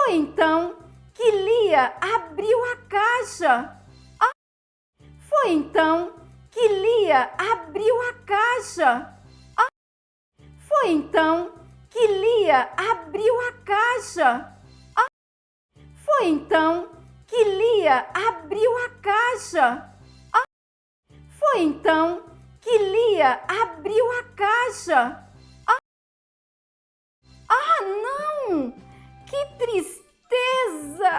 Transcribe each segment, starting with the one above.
Foi então que Lia abriu a caixa. Foi então que Lia abriu a caixa. Foi então que Lia abriu a caixa. Foi então que Lia abriu a caixa. Foi então que Lia abriu a caixa. Não! Que tristeza!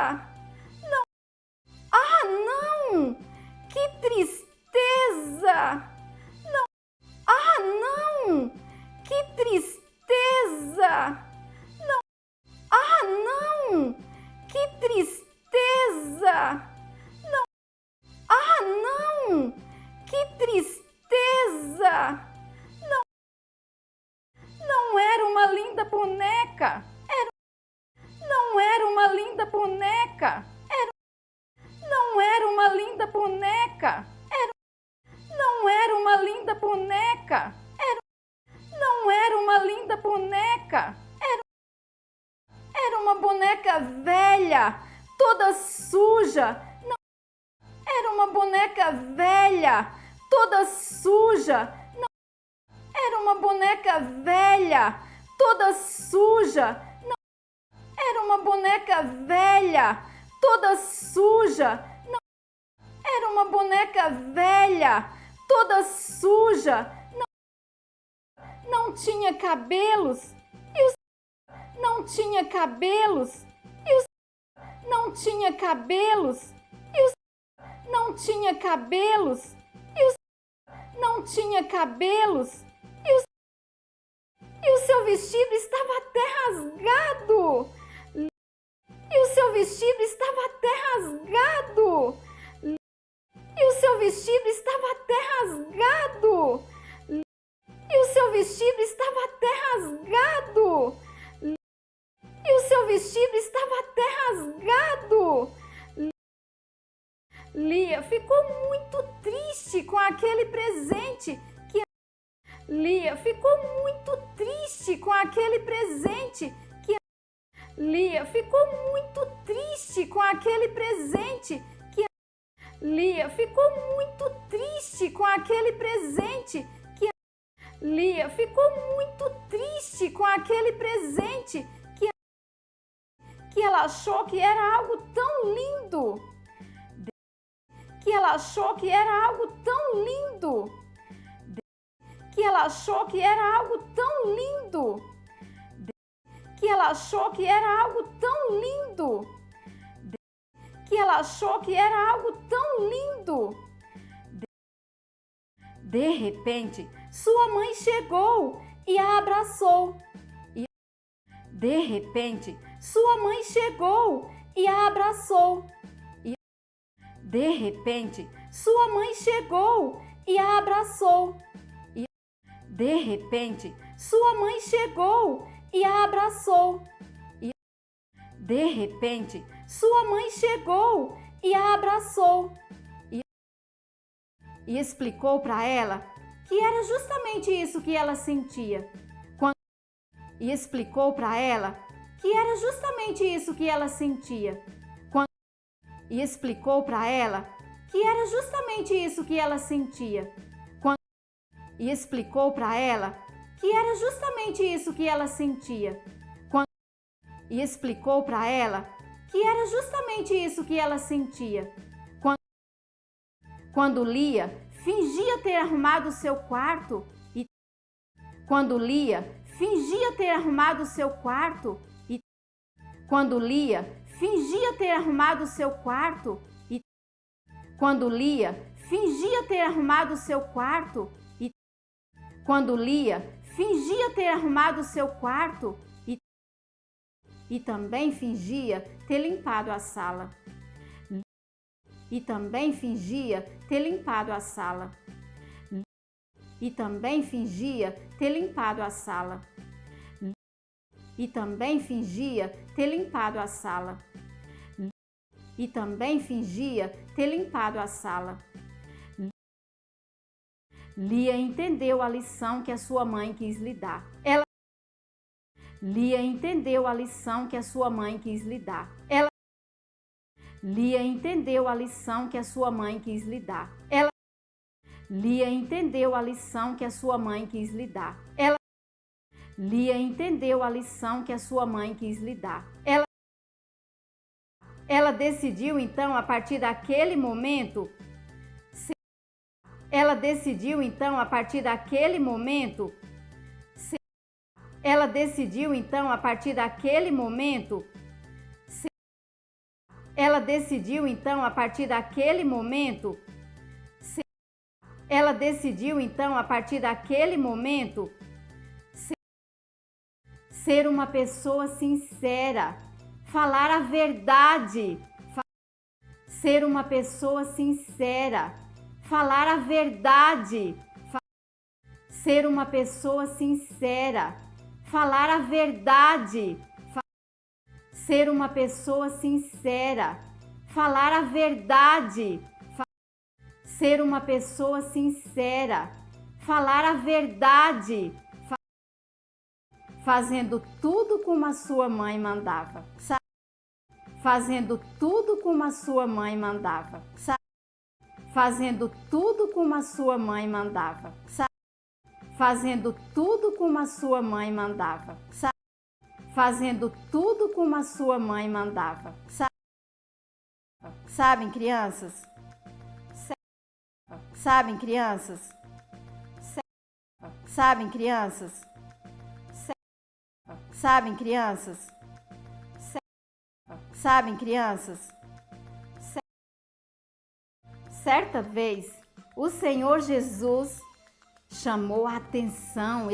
Não! Não! Que tristeza! Não! Não! Que tristeza! Não! Não! Que tristeza! Não! Não! Que tristeza! Não era uma linda boneca. Não era uma linda boneca. Não era uma linda boneca. Não era uma linda boneca. Não era uma linda boneca. Era uma boneca velha, toda suja. Não. Era uma boneca velha, toda suja. Não. Era uma boneca velha, toda suja. Não. Era uma boneca velha, toda suja. Não. Era uma boneca velha, toda suja. Não tinha cabelos. Não tinha cabelos. Não tinha cabelos. Não tinha cabelos. Não tinha cabelos. E o seu vestido estava até rasgado. E o seu vestido estava até rasgado. E o seu vestido estava até rasgado. E o seu vestido estava até rasgado. E o seu vestido estava até rasgado. Lia ficou muito triste com aquele presente que Lia ficou muito triste com aquele presente que Lia ficou muito triste com aquele presente que Lia ficou muito triste com aquele presente que Lia ficou muito triste com aquele presente que ela achou que era algo tão lindo. Que ela achou que era algo tão lindo. Que ela achou que era algo tão lindo. Que ela achou que era algo tão lindo. Que ela achou que era algo tão lindo. De repente, sua mãe chegou e a abraçou. De repente, sua mãe chegou e a abraçou. De repente, sua mãe chegou e a abraçou. De repente, sua mãe chegou e a abraçou. De repente, sua mãe chegou e a abraçou. E explicou para ela que era justamente isso que ela sentia. E explicou para ela que era justamente isso que ela sentia. E explicou para ela que era justamente isso que ela sentia. E explicou para ela que era justamente isso que ela sentia. E explicou para ela que era justamente isso que ela sentia. Quando Lia fingia ter arrumado seu quarto e quando Lia fingia ter arrumado seu quarto e quando Lia fingia ter arrumado seu quarto e quando Lia fingia ter arrumado seu quarto e quando Lia fingia ter arrumado seu quarto e também fingia ter limpado a sala. E também fingia ter limpado a sala. E também fingia ter limpado a sala. E também fingia ter limpado a sala. E também fingia ter limpado a sala. Lia entendeu a lição que a sua mãe quis lhe dar. Lia entendeu a lição que a sua mãe quis lhe dar. Lia entendeu a lição que a sua mãe quis lhe dar. Lia entendeu a lição que a sua mãe quis lhe dar. Lia entendeu a lição que a sua mãe quis lhe dar. Ela decidiu então a partir daquele momento. Ela decidiu então a partir daquele momento. Ela decidiu então a partir daquele momento. Ela decidiu então a partir daquele momento. Ela decidiu então a partir daquele momento ser uma pessoa sincera, falar a verdade. Ser uma pessoa sincera, falar a verdade. Ser uma pessoa sincera, falar a verdade. Ser uma pessoa sincera, falar a verdade. Ser uma pessoa sincera, falar a verdade. Fazendo tudo como a sua mãe mandava. Fazendo tudo como a sua mãe mandava. Fazendo tudo como a sua mãe mandava. Fazendo tudo como a sua mãe mandava. Fazendo tudo como a sua mãe mandava. Sabem, crianças? Sabem, crianças? Sabem, crianças? Sabem, crianças? Sabem, crianças? Certa vez, o Senhor Jesus chamou a atenção.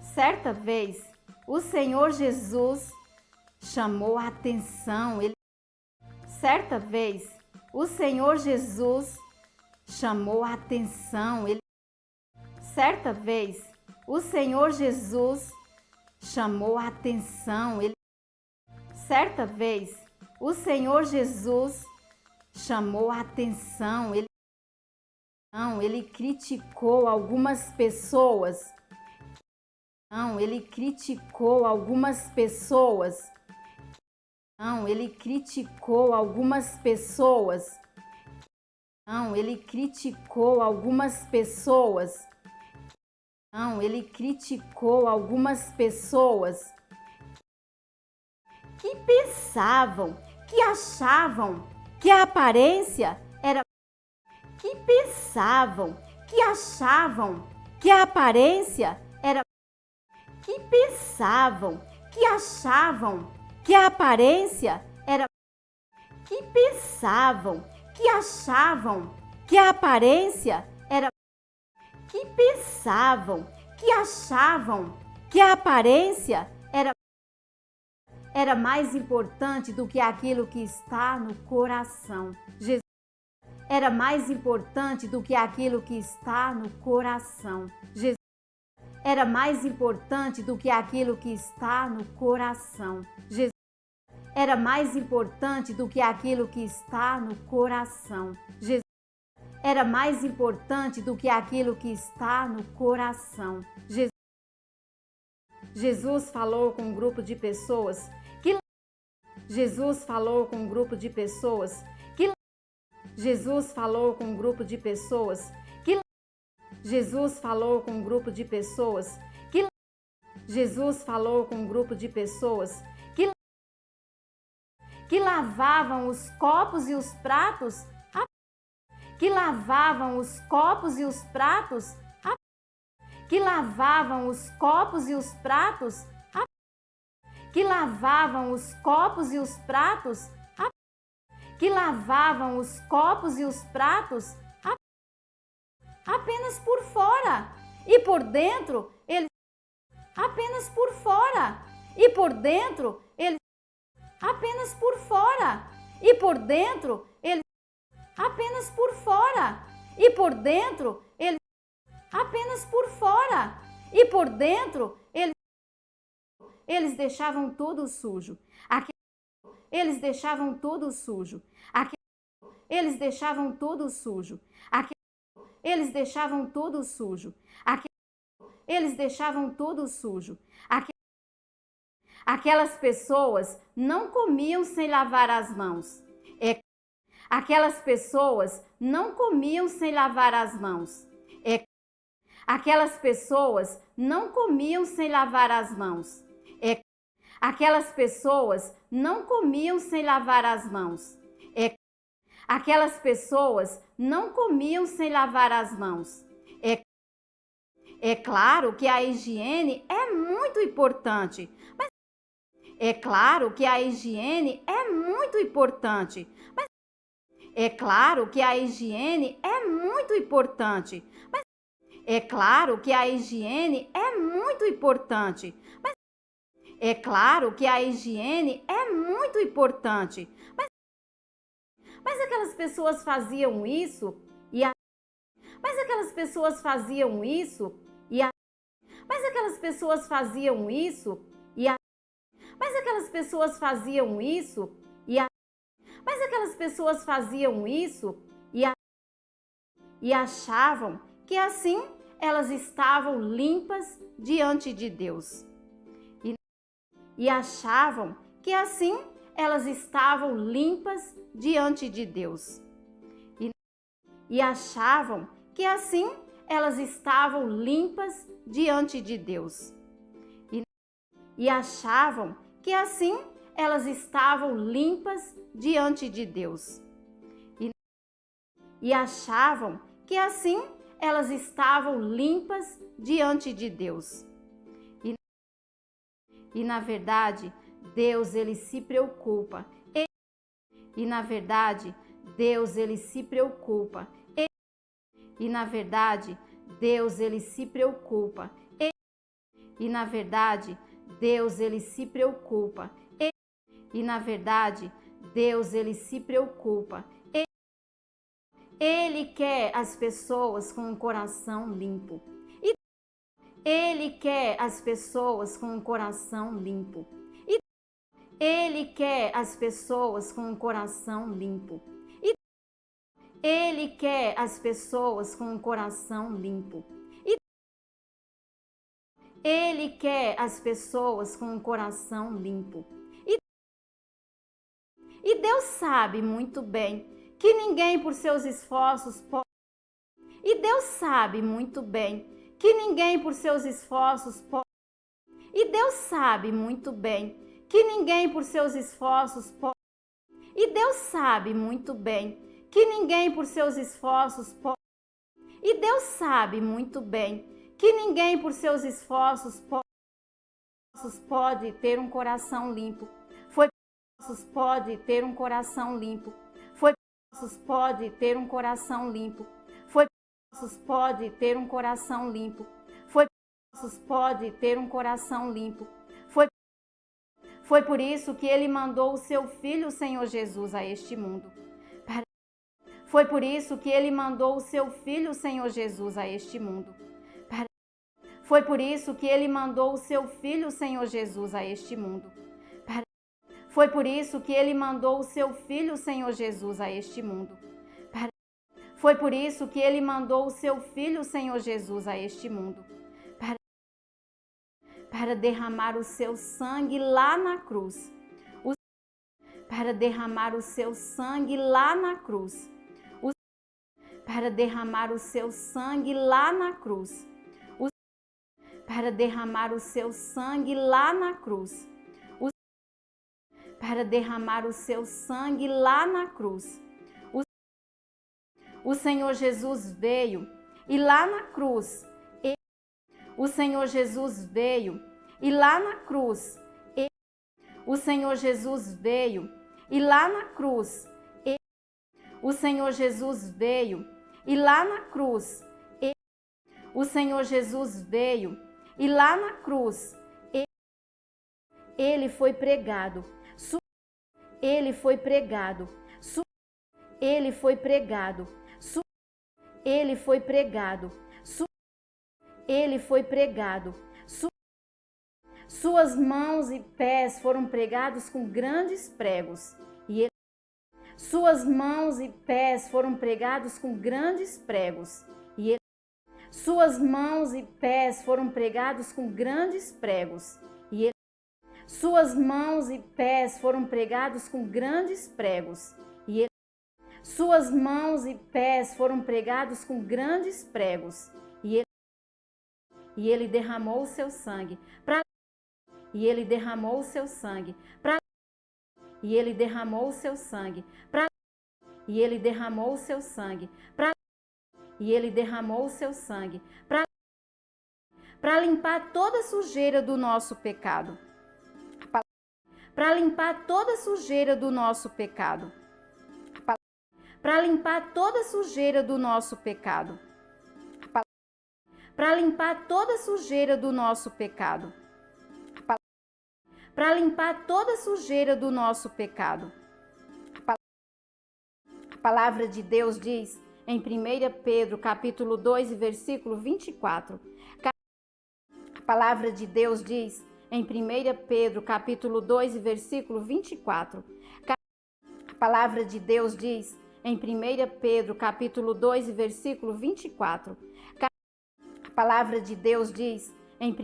Certa vez, o Senhor Jesus chamou a atenção. Certa vez, o Senhor Jesus chamou a atenção. Certa vez, o Senhor Jesus chamou a atenção. Certa vez, o Senhor Jesus chamou a atenção. Ele criticou algumas pessoas. Ele criticou algumas pessoas. Ele criticou algumas pessoas. Ele criticou algumas pessoas. Ele criticou algumas pessoas que pensavam, que achavam que a aparência era. Que pensavam, que achavam que a aparência era. Que pensavam, que achavam que a aparência era. Que pensavam, que achavam que a aparência era. Que pensavam, que achavam que a aparência era mais importante do que aquilo que está no coração. Jesus era mais importante do que aquilo que está no coração. Jesus era mais importante do que aquilo que está no coração. Jesus era mais importante do que aquilo que está no coração. Jesus era mais importante do que aquilo que está no coração. Jesus falou com um grupo de pessoas que. Jesus falou com um grupo de pessoas que. Jesus falou com um grupo de pessoas que. Jesus falou com um grupo de pessoas que. Jesus falou com um grupo de pessoas que lavavam os copos e os pratos. Que lavavam os copos e os pratos. Que lavavam os copos e os pratos. Que lavavam os copos e os pratos. Que lavavam os copos e os pratos apenas por fora. E por dentro, eles apenas por fora. E por dentro, eles apenas por fora. E por dentro, eles apenas por fora. E por dentro, eles apenas por fora. E por dentro, eles deixavam tudo sujo. Eles deixavam tudo sujo. Eles deixavam tudo sujo. Eles deixavam tudo sujo. Eles deixavam tudo sujo. Aquelas pessoas não comiam sem lavar as mãos. Aquelas pessoas não comiam sem lavar as mãos. Aquelas pessoas não comiam sem lavar as mãos. Aquelas pessoas não comiam sem lavar as mãos. Aquelas pessoas não comiam sem lavar as mãos. É claro que a higiene é muito importante. É claro que a higiene é muito importante. É claro que a higiene é muito importante. É claro que a higiene é muito importante. É claro que a higiene é muito importante. Mas aquelas pessoas faziam isso Mas aquelas pessoas faziam isso Mas aquelas pessoas faziam isso Mas aquelas pessoas faziam isso Mas aquelas pessoas faziam isso e achavam que assim elas estavam limpas diante de Deus. E achavam que assim elas estavam limpas diante de Deus. E achavam que assim elas estavam limpas diante de Deus. E achavam que assim elas estavam limpas diante de Deus. E achavam que assim elas estavam limpas diante de Deus. E na verdade, Deus ele se preocupa. E na verdade, Deus ele se preocupa. E na verdade, Deus ele se preocupa. E na verdade, Deus ele se preocupa. E na verdade, Deus ele se preocupa. Ele quer as pessoas com um coração limpo. Ele quer as pessoas com um coração limpo. Ele quer as pessoas com um coração limpo. Ele quer as pessoas com um coração limpo. Ele quer as pessoas com um coração limpo. E Deus sabe muito bem que ninguém por seus esforços pode. E Deus sabe muito bem que ninguém por seus esforços pode. E Deus sabe muito bem que ninguém por seus esforços pode. E Deus sabe muito bem que ninguém por seus esforços pode. E Deus sabe muito bem que ninguém por seus esforços pode ter um coração limpo. Pode ter um coração limpo. Pode ter um coração limpo. Pode ter um coração limpo. Pode ter um coração limpo. Foi por isso que ele mandou o seu filho, o Senhor Jesus, a este mundo. Foi por isso que ele mandou o seu filho, o Senhor Jesus, a este mundo. Foi por isso que ele mandou o seu filho, o Senhor Jesus, a este mundo. Foi por isso que ele mandou o seu filho, o Senhor Jesus, a este mundo. Foi por isso que ele mandou o seu filho, o Senhor Jesus, a este mundo. Para derramar o seu sangue lá na cruz. Para derramar o seu sangue lá na cruz. Para derramar o seu sangue lá na cruz. Para derramar o seu sangue lá na cruz. Para derramar o seu sangue lá na cruz. O Senhor Jesus veio e lá na cruz. O Senhor Jesus veio e lá na cruz. O Senhor Jesus veio e lá na cruz. O Senhor Jesus veio e lá na cruz. O Senhor Jesus veio e lá na cruz. Ele foi pregado. Ele foi pregado. Ele foi pregado. Ele foi pregado. Ele foi pregado. Suas mãos e pés foram pregados com grandes pregos. Suas mãos e pés foram pregados com grandes pregos. Suas mãos e pés foram pregados com grandes pregos. Suas mãos e pés foram pregados com grandes pregos. Suas mãos e pés foram pregados com grandes pregos. E ele derramou o seu sangue para E ele derramou o seu sangue para E ele derramou o seu sangue para E ele derramou o seu sangue para E ele derramou o seu sangue para limpar toda a sujeira do nosso pecado. Para limpar toda a sujeira do nosso pecado. Para limpar toda a sujeira do nosso pecado. Para limpar toda a sujeira do nosso pecado. Para limpar toda a sujeira do nosso pecado. A palavra de Deus diz em 1 Pedro, capítulo 2, versículo 24. A palavra de Deus diz em 1 Pedro, capítulo 2, versículo 24. A palavra de Deus diz em 1 Pedro, capítulo 2, versículo 24. A palavra de Deus diz em 1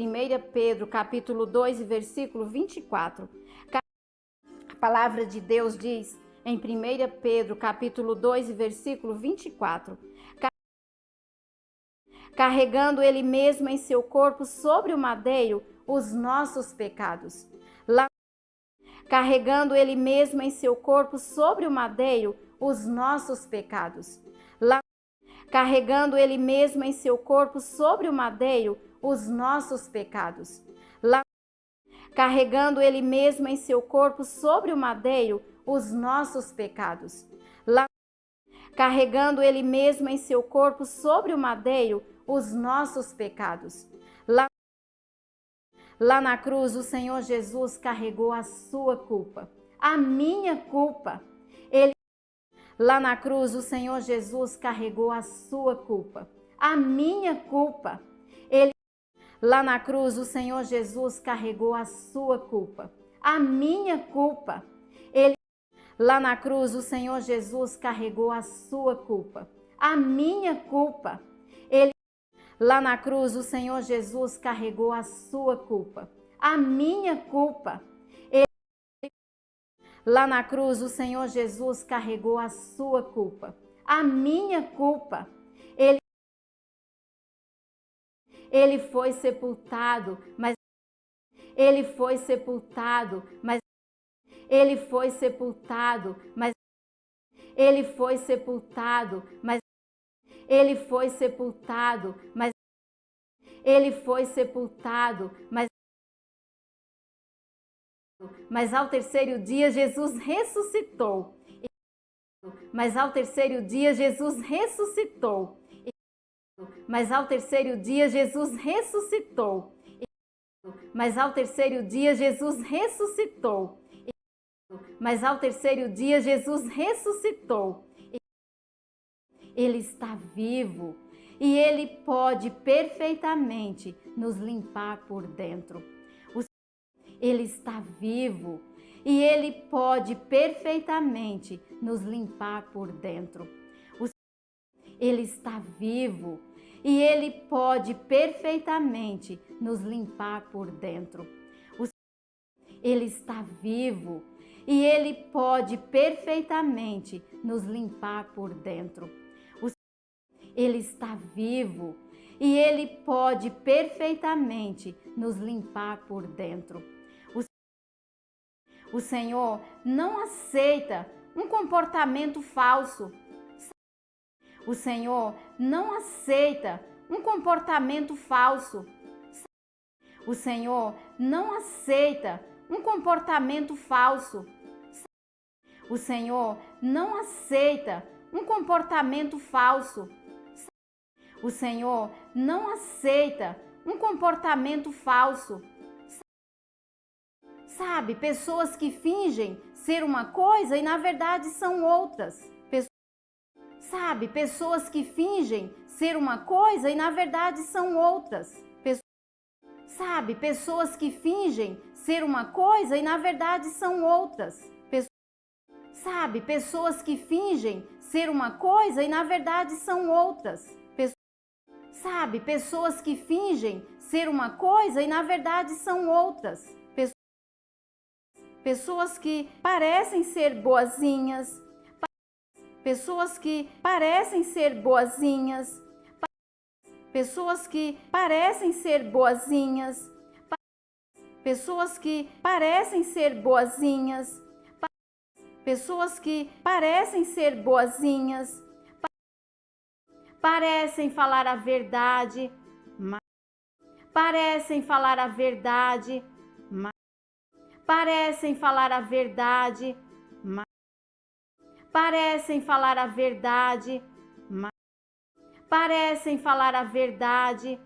Pedro, capítulo 2, versículo 24. A palavra de Deus diz em 1 Pedro, capítulo 2, versículo 24. Carregando ele mesmo em seu corpo sobre o madeiro os nossos pecados. Carregando ele mesmo em seu corpo sobre o madeiro os nossos pecados. Carregando ele mesmo em seu corpo sobre o madeiro os nossos pecados. Carregando ele mesmo em seu corpo sobre o madeiro os nossos pecados. Carregando ele mesmo em seu corpo sobre o madeiro os nossos pecados. Lá na cruz, o Senhor Jesus carregou a sua culpa, a minha culpa. Lá na cruz, o Senhor Jesus carregou a sua culpa, a minha culpa. Lá na cruz, o Senhor Jesus carregou a sua culpa, a minha culpa. Lá na cruz, o Senhor Jesus carregou a sua culpa, a minha culpa. Lá na cruz, o Senhor Jesus carregou a sua culpa, a minha culpa. Lá na cruz, o Senhor Jesus carregou a sua culpa, a minha culpa. Ele foi sepultado, mas ele foi sepultado, mas ele foi sepultado, mas ele foi sepultado, mas ele foi sepultado, mas ele foi sepultado, mas ao terceiro dia Jesus ressuscitou. Mas ao terceiro dia Jesus ressuscitou. Mas ao terceiro dia Jesus ressuscitou. Mas ao terceiro dia Jesus ressuscitou. Mas ao terceiro dia Jesus ressuscitou. Ele está vivo e ele pode perfeitamente nos limpar por dentro. Ele está vivo e ele pode perfeitamente nos limpar por dentro. Ele está vivo e ele pode perfeitamente nos limpar por dentro. Ele está vivo e ele pode perfeitamente nos limpar por dentro. Ele está vivo e ele pode perfeitamente nos limpar por dentro. O Senhor não aceita um comportamento falso. O Senhor não aceita um comportamento falso. O Senhor não aceita um comportamento falso. O Senhor não aceita um comportamento falso. O Senhor não aceita um comportamento falso. Sabe, pessoas que fingem ser uma coisa e na verdade são outras. Sabe, pessoas que fingem ser uma coisa e na verdade são outras. Sabe, pessoas que fingem ser uma coisa e na verdade são outras. Sabe, pessoas que fingem ser uma coisa e na verdade são outras. Sabe, pessoas que fingem ser uma coisa e na verdade são outras. pessoas que parecem ser boazinhas, pessoas que parecem ser boazinhas, pessoas que parecem ser boazinhas, pessoas que parecem ser boazinhas, pessoas que parecem ser boazinhas, parecem falar a verdade, parecem falar a verdade, parecem falar a verdade, parecem falar a verdade, parecem falar a verdade,